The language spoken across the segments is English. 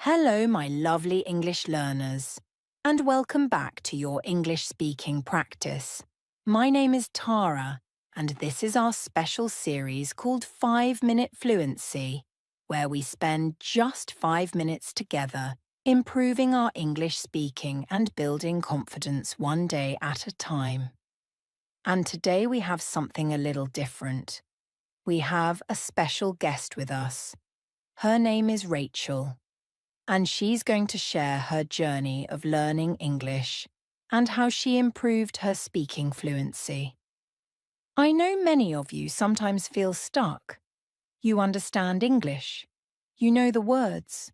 Hello, my lovely English learners, and welcome back to your English speaking practice. My name is Tara, and this is our special series called 5-Minute Fluency, where we spend just 5 minutes together, improving our English speaking and building confidence one day at a time. And today we have something a little different. We have a special guest with us. Her name is Rachel, and she's going to share her journey of learning English and how she improved her speaking fluency. I know many of you sometimes feel stuck. You understand English, you know the words,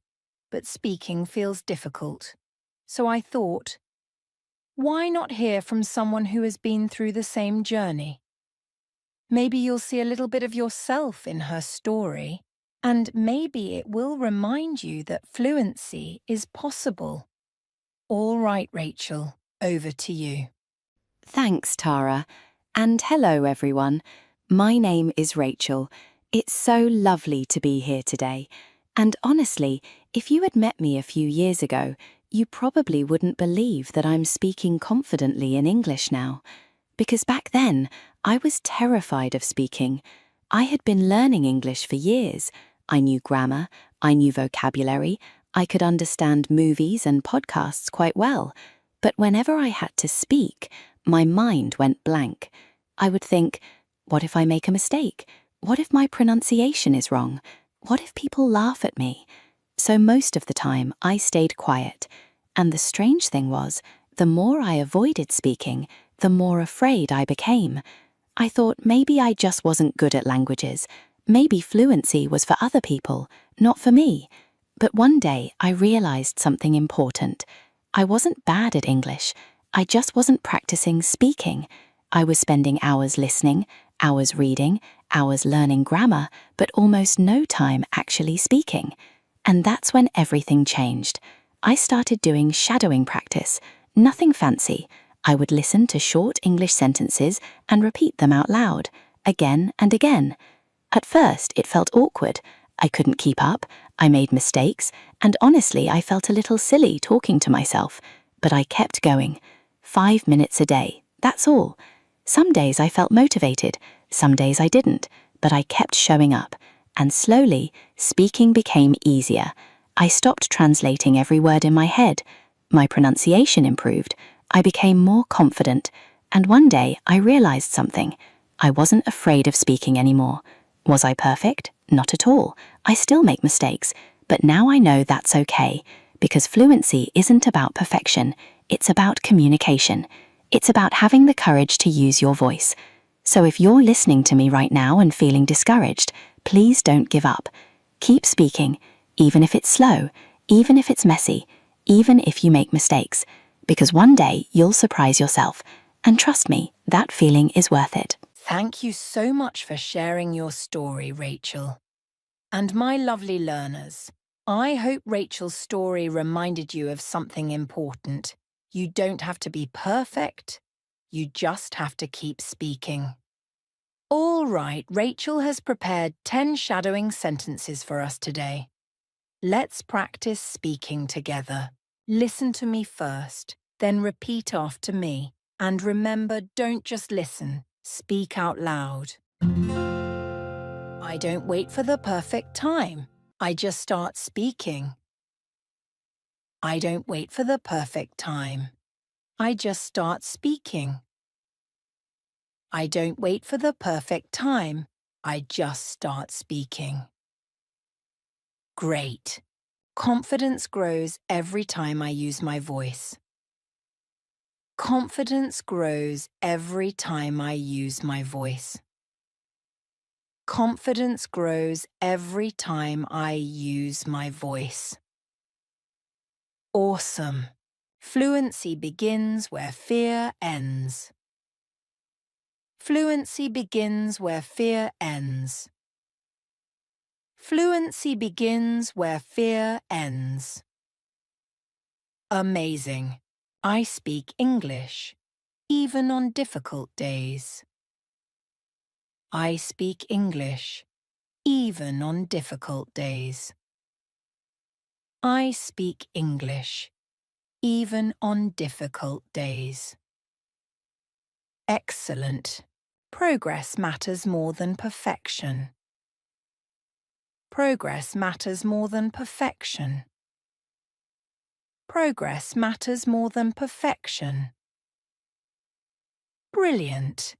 but speaking feels difficult. So I thought, why not hear from someone who has been through the same journey? Maybe you'll see a little bit of yourself in her story, and maybe it will remind you that fluency is possible. All right, Rachel, over to you. Thanks, Tara. And hello, everyone. My name is Rachel. It's so lovely to be here today. And honestly, if you had met me a few years ago, you probably wouldn't believe that I'm speaking confidently in English now. Because back then, I was terrified of speaking. I had been learning English for years. I knew grammar, I knew vocabulary, I could understand movies and podcasts quite well. But whenever I had to speak, my mind went blank. I would think, what if I make a mistake? What if my pronunciation is wrong? What if people laugh at me? So most of the time, I stayed quiet. And the strange thing was, the more I avoided speaking, the more afraid I became. I thought maybe I just wasn't good at languages. Maybe fluency was for other people, not for me. But one day I realized something important. I wasn't bad at English. I just wasn't practicing speaking. I was spending hours listening, hours reading, hours learning grammar, but almost no time actually speaking. And that's when everything changed. I started doing shadowing practice. Nothing fancy. I would listen to short English sentences and repeat them out loud, again and again. At first, it felt awkward. I couldn't keep up, I made mistakes, and honestly, I felt a little silly talking to myself. But I kept going. 5 minutes a day, that's all. Some days I felt motivated, some days I didn't, but I kept showing up. And slowly, speaking became easier. I stopped translating every word in my head. My pronunciation improved. I became more confident. And one day, I realized something. I wasn't afraid of speaking anymore. Was I perfect? Not at all. I still make mistakes. But now I know that's okay, because fluency isn't about perfection. It's about communication. It's about having the courage to use your voice. So if you're listening to me right now and feeling discouraged, please don't give up. Keep speaking, even if it's slow, even if it's messy, even if you make mistakes, because one day you'll surprise yourself. And trust me, that feeling is worth it. Thank you so much for sharing your story, Rachel. And my lovely learners, I hope Rachel's story reminded you of something important. You don't have to be perfect. You just have to keep speaking. All right, Rachel has prepared 10 shadowing sentences for us today. Let's practice speaking together. Listen to me first, then repeat after me. And remember, don't just listen, speak out loud. I don't wait for the perfect time. I just start speaking. I don't wait for the perfect time. I just start speaking. I don't wait for the perfect time. I just start speaking. Great. Confidence grows every time I use my voice. Confidence grows every time I use my voice. Confidence grows every time I use my voice. Awesome. Fluency begins where fear ends. Fluency begins where fear ends. Fluency begins where fear ends. Amazing. I speak English, even on difficult days. I speak English, even on difficult days. I speak English, even on difficult days. Excellent. Progress matters more than perfection. Progress matters more than perfection. Progress matters more than perfection. Brilliant.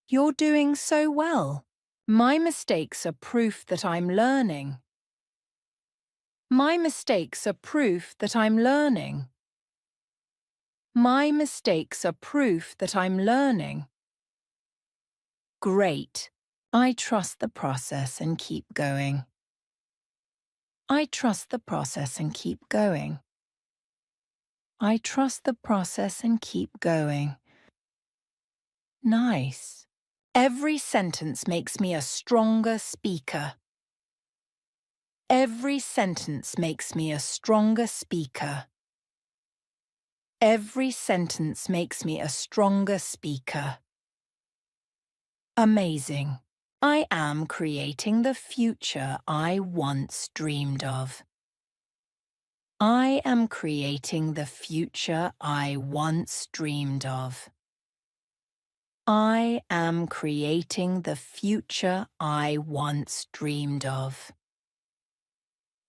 You're doing so well. My mistakes are proof that I'm learning. My mistakes are proof that I'm learning. My mistakes are proof that I'm learning. Great. I trust the process and keep going. I trust the process and keep going. I trust the process and keep going. Nice. Every sentence makes me a stronger speaker. Every sentence makes me a stronger speaker. Every sentence makes me a stronger speaker. Amazing. I am creating the future I once dreamed of. I am creating the future I once dreamed of. I am creating the future I once dreamed of.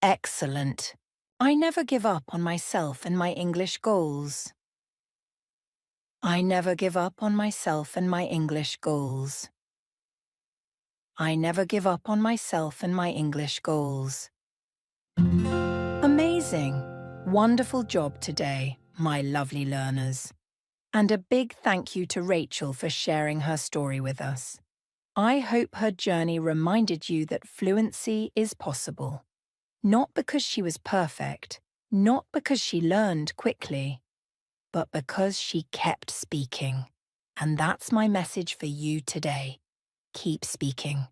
Excellent. I never give up on myself and my English goals. I never give up on myself and my English goals. I never give up on myself and my English goals. Amazing! Wonderful job today, my lovely learners. And a big thank you to Rachel for sharing her story with us. I hope her journey reminded you that fluency is possible. Not because she was perfect, not because she learned quickly, but because she kept speaking. And that's my message for you today. Keep speaking,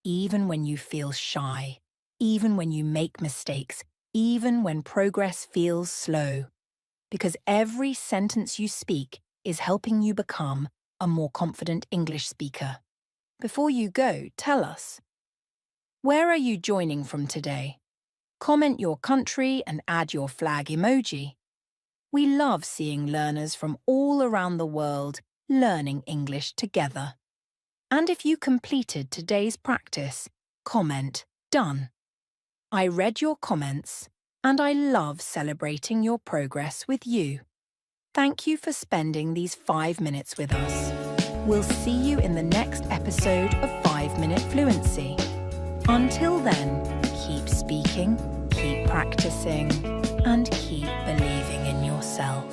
even when you feel shy, even when you make mistakes, even when progress feels slow. Because every sentence you speak is helping you become a more confident English speaker. Before you go, tell us, where are you joining from today? Comment your country and add your flag emoji. We love seeing learners from all around the world learning English together. And if you completed today's practice, comment "Done." I read your comments, and I love celebrating your progress with you. Thank you for spending these 5 minutes with us. We'll see you in the next episode of 5-Minute Fluency. Until then, keep speaking, keep practicing, and keep believing in yourself.